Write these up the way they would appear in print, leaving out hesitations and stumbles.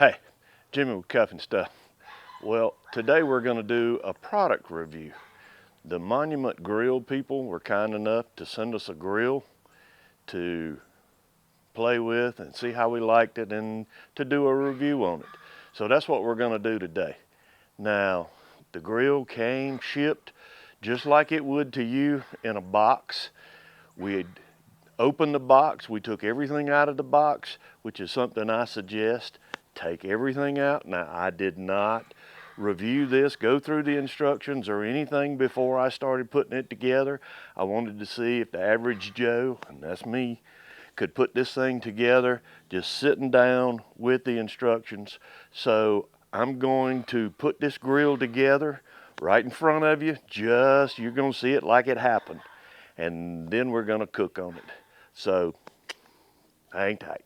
Hey, Jimmy with Cuff and Stuff. Well, today we're going to do a product review. The Monument Grill people were kind enough to send us a grill to play with and see how we liked it and to do a review on it. So that's what we're going to do today. Now, the grill came shipped just like it would to you in a box. We opened the box, we took everything out of the box, which is something I suggest. Take everything out. Now, I did not review this, go through the instructions or anything before I started putting it together. I wanted to see if the average Joe, and that's me, could put this thing together just sitting down with the instructions. So I'm going to put this grill together right in front of you. You're going to see it like it happened. And then we're going to cook on it. So hang tight.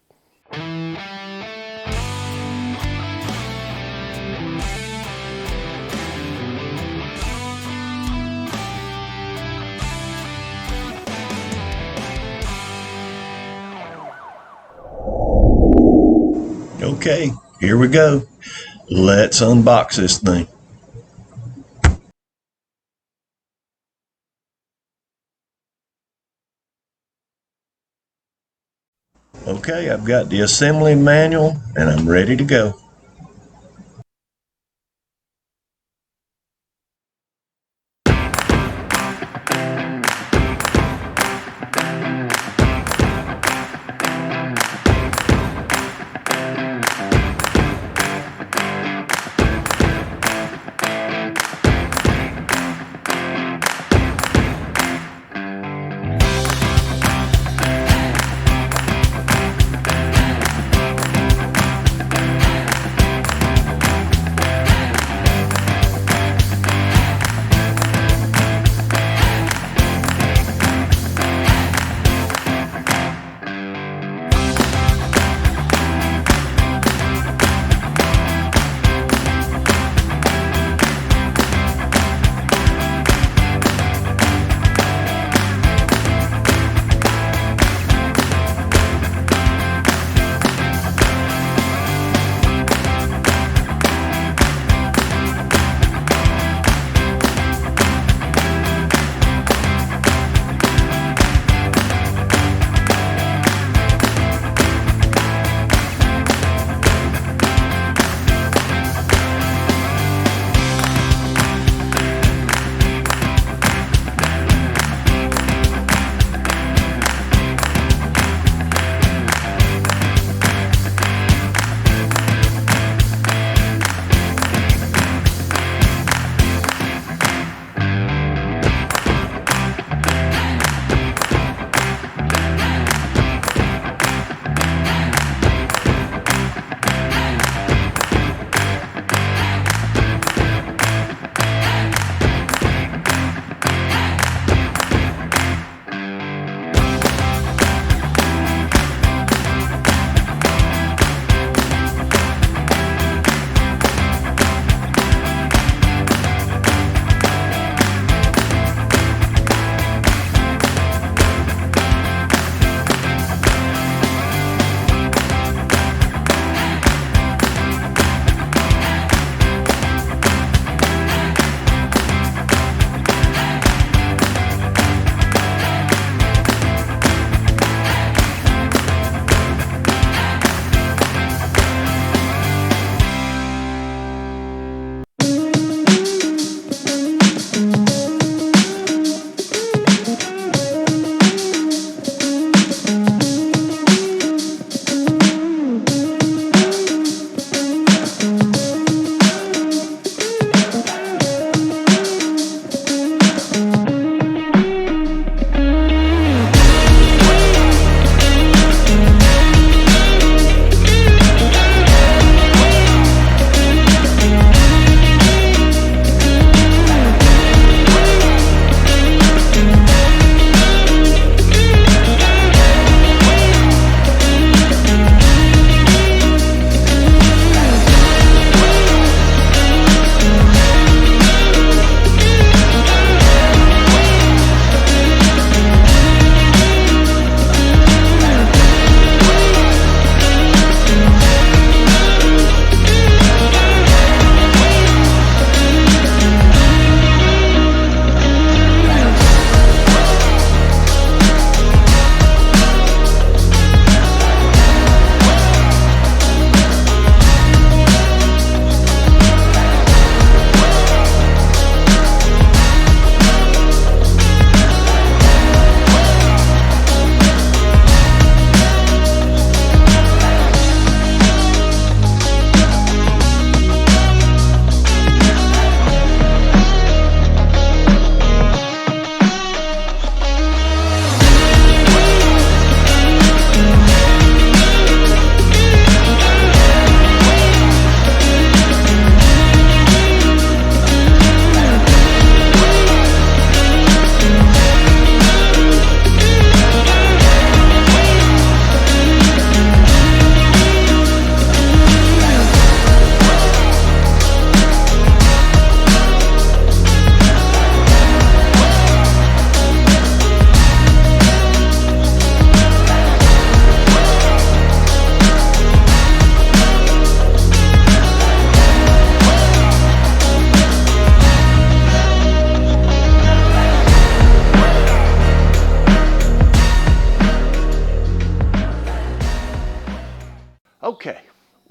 Okay, here we go. Let's unbox this thing. Okay, I've got the assembly manual and I'm ready to go.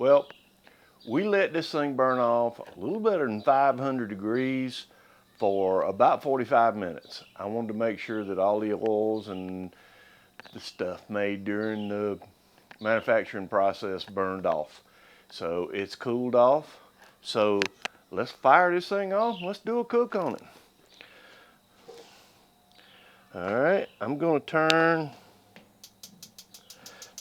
Well, we let this thing burn off a little better than 500 degrees for about 45 minutes. I wanted to make sure that all the oils and the stuff made during the manufacturing process burned off. So it's cooled off. So let's fire this thing off. Let's do a cook on it. All right, I'm gonna turn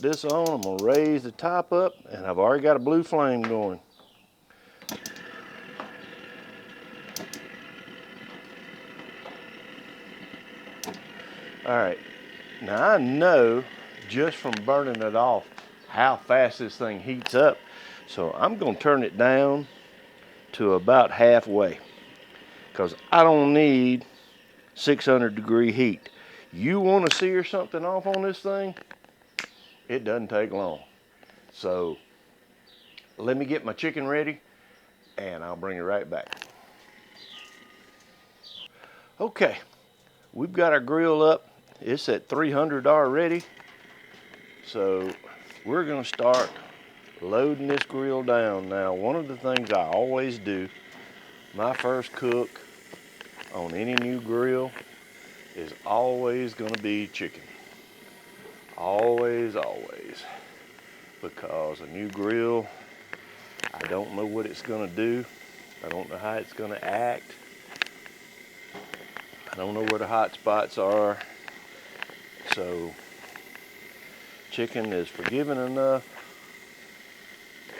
this on. I'm gonna raise the top up, and I've already got a blue flame going. All right, now I know just from burning it off how fast this thing heats up. So I'm gonna turn it down to about halfway, because I don't need 600-degree heat. You want to sear something off on this thing, it doesn't take long. So let me get my chicken ready and I'll bring it right back. Okay, we've got our grill up. It's at 300 already. So we're gonna start loading this grill down. Now, one of the things I always do, my first cook on any new grill is always gonna be chicken. Always, always. Because a new grill, I don't know what it's gonna do. I don't know how it's gonna act. I don't know where the hot spots are. So chicken is forgiving enough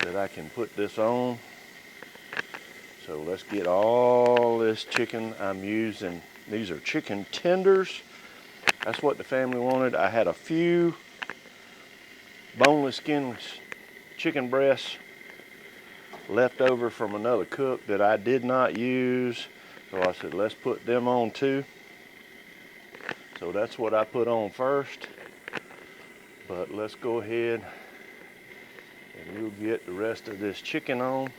that I can put this on. So let's get all this chicken I'm using. These are chicken tenders. That's what the family wanted. I had a few boneless, skinless chicken breasts left over from another cook that I did not use. So I said, let's put them on too. So that's what I put on first. But let's go ahead and we'll get the rest of this chicken on.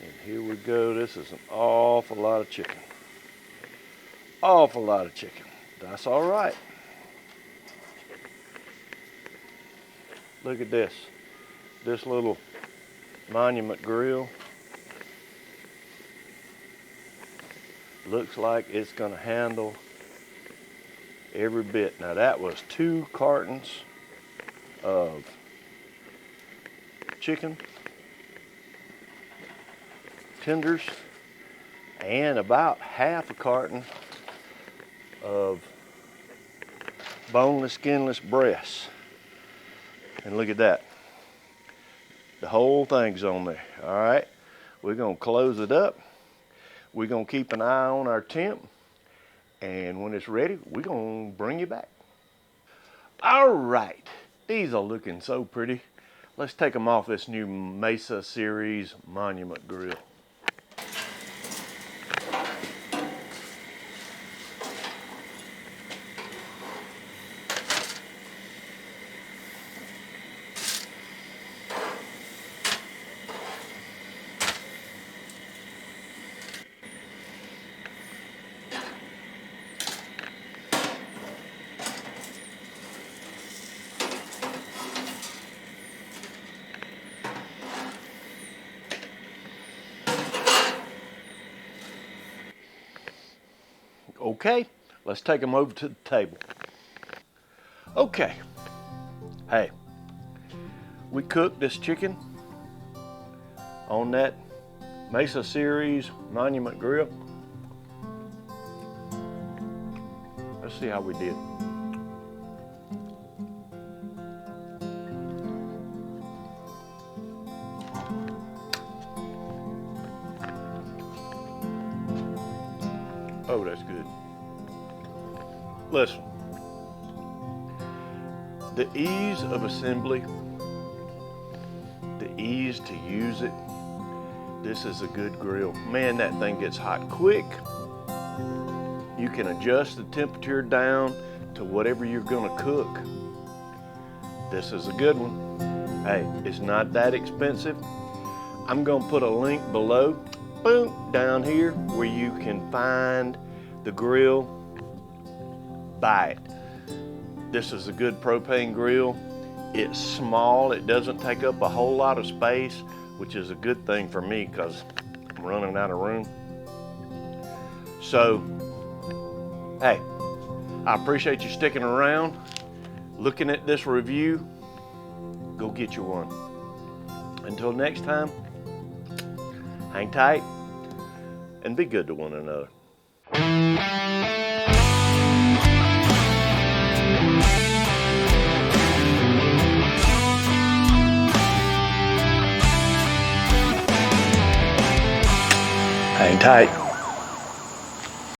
And here we go. This is an awful lot of chicken. Awful lot of chicken. That's all right. Look at this. This little Monument grill. Looks like it's gonna handle every bit. Now that was 2 cartons of chicken tenders and about half a carton of boneless, skinless breasts. And look at that. The whole thing's on there. All right, we're gonna close it up. We're gonna keep an eye on our temp, and when it's ready, we're gonna bring you back. All right, these are looking so pretty. Let's take them off this new Mesa Series Monument grill. Okay, let's take them over to the table. Okay, hey, we cooked this chicken on that Mesa Series Monument grill. Let's see how we did. Oh, that's good. Listen, the ease of assembly, the ease to use it, this is a good grill. Man, that thing gets hot quick. You can adjust the temperature down to whatever you're gonna cook. This is a good one. Hey, it's not that expensive. I'm gonna put a link below, boom, down here where you can find the grill. Buy it. This is a good propane grill. It's small, it doesn't take up a whole lot of space, which is a good thing for me because I'm running out of room. So, hey, I appreciate you sticking around, looking at this review. Go get you one. Until next time, hang tight and be good to one another. Hang tight.